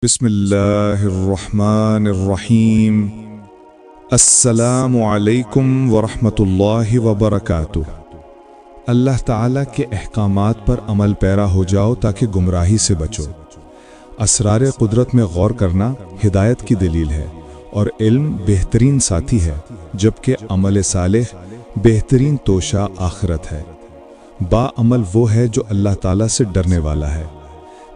بسم اللہ الرحمن الرحیم۔ السلام علیکم ورحمۃ اللہ وبرکاتہ۔ اللہ تعالیٰ کے احکامات پر عمل پیرا ہو جاؤ تاکہ گمراہی سے بچو۔ اسرار قدرت میں غور کرنا ہدایت کی دلیل ہے، اور علم بہترین ساتھی ہے، جبکہ عمل صالح بہترین توشہ آخرت ہے۔ با عمل وہ ہے جو اللہ تعالیٰ سے ڈرنے والا ہے۔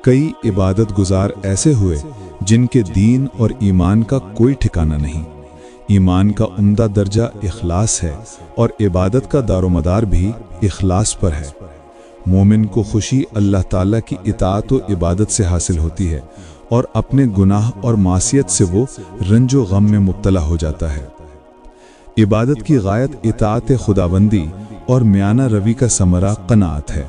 کئی عبادت گزار ایسے ہوئے جن کے دین اور ایمان کا کوئی ٹھکانہ نہیں۔ ایمان کا عمدہ درجہ اخلاص ہے، اور عبادت کا دار و مدار بھی اخلاص پر ہے۔ مومن کو خوشی اللہ تعالیٰ کی اطاعت و عبادت سے حاصل ہوتی ہے، اور اپنے گناہ اور معصیت سے وہ رنج و غم میں مبتلا ہو جاتا ہے۔ عبادت کی غایت اطاعت خداوندی اور میانہ روی کا ثمرہ قناعت ہے۔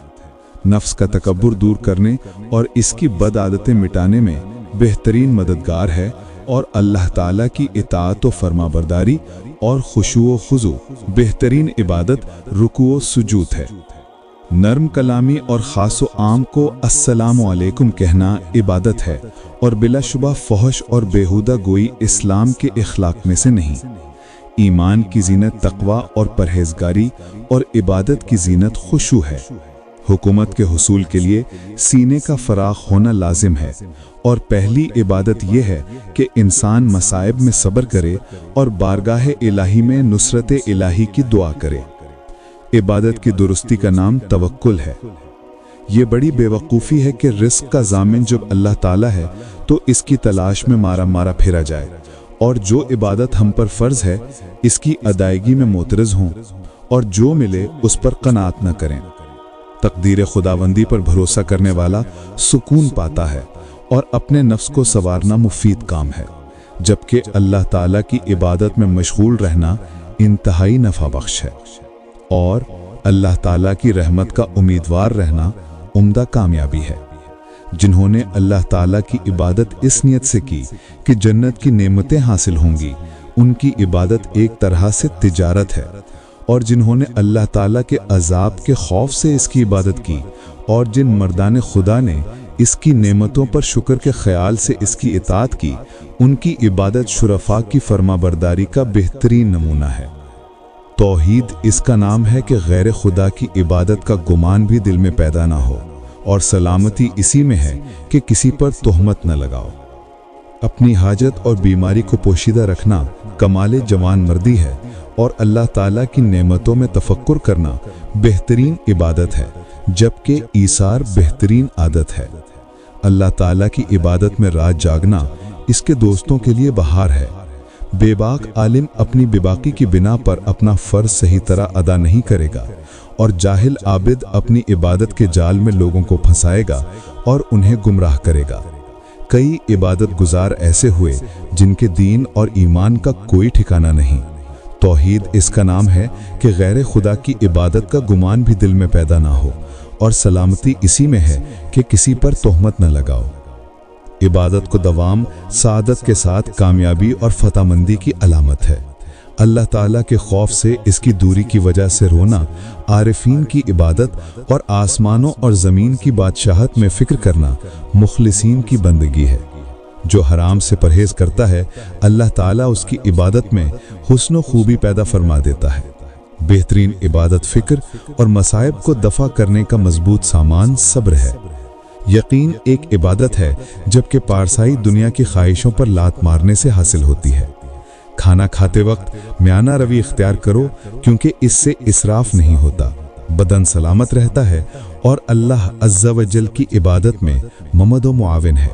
نفس کا تکبر دور کرنے اور اس کی بد عادتیں مٹانے میں بہترین مددگار ہے، اور اللہ تعالیٰ کی اطاعت و فرما برداری اور خشوع و خضوع بہترین عبادت رکوع و سجود ہے۔ نرم کلامی اور خاص و عام کو السلام علیکم کہنا عبادت ہے، اور بلا شبہ فحش اور بیہودہ گوئی اسلام کے اخلاق میں سے نہیں۔ ایمان کی زینت تقوی اور پرہیزگاری، اور عبادت کی زینت خشوع ہے۔ حکومت کے حصول کے لیے سینے کا فراغ ہونا لازم ہے، اور پہلی عبادت یہ ہے کہ انسان مصائب میں صبر کرے اور بارگاہ الہی میں نصرت الہی کی دعا کرے۔ عبادت کی درستی کا نام توکل ہے۔ یہ بڑی بے وقوفی ہے کہ رزق کا ضامن جب اللہ تعالیٰ ہے تو اس کی تلاش میں مارا مارا پھرا جائے، اور جو عبادت ہم پر فرض ہے اس کی ادائیگی میں معترض ہوں، اور جو ملے اس پر قناعت نہ کریں۔ تقدیر خداوندی پر بھروسہ کرنے والا سکون پاتا ہے، اور اپنے نفس کو سنوارنا مفید کام ہے، جبکہ اللہ تعالیٰ کی عبادت میں مشغول رہنا انتہائی نفع بخش ہے، اور اللہ تعالیٰ کی رحمت کا امیدوار رہنا عمدہ کامیابی ہے۔ جنہوں نے اللہ تعالیٰ کی عبادت اس نیت سے کی کہ جنت کی نعمتیں حاصل ہوں گی، ان کی عبادت ایک طرح سے تجارت ہے، اور جنہوں نے اللہ تعالیٰ کے عذاب کے خوف سے اس کی عبادت کی، اور جن مردان خدا نے اس کی نعمتوں پر شکر کے خیال سے اس کی اطاعت کی، ان کی عبادت شرفاء کی فرما برداری کا بہترین نمونہ ہے۔ توحید اس کا نام ہے کہ غیر خدا کی عبادت کا گمان بھی دل میں پیدا نہ ہو، اور سلامتی اسی میں ہے کہ کسی پر تہمت نہ لگاؤ۔ اپنی حاجت اور بیماری کو پوشیدہ رکھنا کمال جوان مردی ہے، اور اللہ تعالیٰ کی نعمتوں میں تفکر کرنا بہترین عبادت ہے، جبکہ ایثار بہترین عادت ہے۔ اللہ تعالیٰ کی عبادت میں رات جاگنا اس کے دوستوں کے لیے بہار ہے۔ بے باک عالم اپنی بے باکی کی بنا پر اپنا فرض صحیح طرح ادا نہیں کرے گا، اور جاہل عابد اپنی عبادت کے جال میں لوگوں کو پھنسائے گا اور انہیں گمراہ کرے گا۔ کئی عبادت گزار ایسے ہوئے جن کے دین اور ایمان کا کوئی ٹھکانہ نہیں۔ توحید اس کا نام ہے کہ غیر خدا کی عبادت کا گمان بھی دل میں پیدا نہ ہو، اور سلامتی اسی میں ہے کہ کسی پر تہمت نہ لگاؤ۔ عبادت کو دوام سعادت کے ساتھ کامیابی اور فتح مندی کی علامت ہے۔ اللہ تعالیٰ کے خوف سے اس کی دوری کی وجہ سے رونا عارفین کی عبادت، اور آسمانوں اور زمین کی بادشاہت میں فکر کرنا مخلصین کی بندگی ہے۔ جو حرام سے پرہیز کرتا ہے اللہ تعالیٰ اس کی عبادت میں حسن و خوبی پیدا فرما دیتا ہے۔ بہترین عبادت فکر اور مصائب کو دفع کرنے کا مضبوط سامان صبر ہے۔ یقین ایک عبادت ہے، جبکہ پارسائی دنیا کی خواہشوں پر لات مارنے سے حاصل ہوتی ہے۔ کھانا کھاتے وقت میانہ روی اختیار کرو، کیونکہ اس سے اسراف نہیں ہوتا، بدن سلامت رہتا ہے، اور اللہ عز و جل کی عبادت میں ممد و معاون ہے۔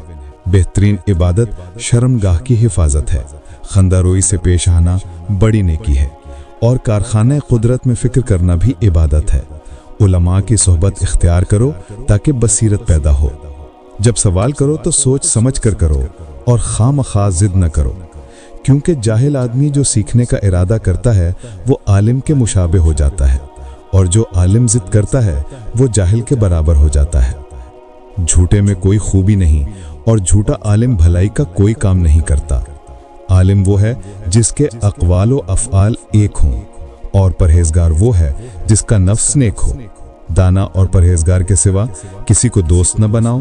بہترین عبادت شرمگاہ کی حفاظت ہے۔ خندہ روئی سے پیش آنا بڑی نیکی ہے، اور کارخانہ قدرت میں فکر کرنا بھی عبادت ہے۔ علماء کی صحبت اختیار کرو تاکہ بصیرت پیدا ہو۔ جب سوال کرو تو سوچ سمجھ کر کرو، اور خواہ مخواہ ضد نہ کرو، کیونکہ جاہل آدمی جو سیکھنے کا ارادہ کرتا ہے وہ عالم کے مشابہ ہو جاتا ہے، اور جو عالم ضد کرتا ہے وہ جاہل کے برابر ہو جاتا ہے۔ جھوٹے میں کوئی خوبی نہیں، اور جھوٹا عالم بھلائی کا کوئی کام نہیں کرتا۔ عالم وہ ہے جس کے اقوال و افعال ایک ہوں، اور پرہیزگار وہ ہے جس کا نفس نیک ہو۔ دانا اور پرہیزگار کے سوا کسی کو دوست نہ بناؤ،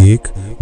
1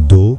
2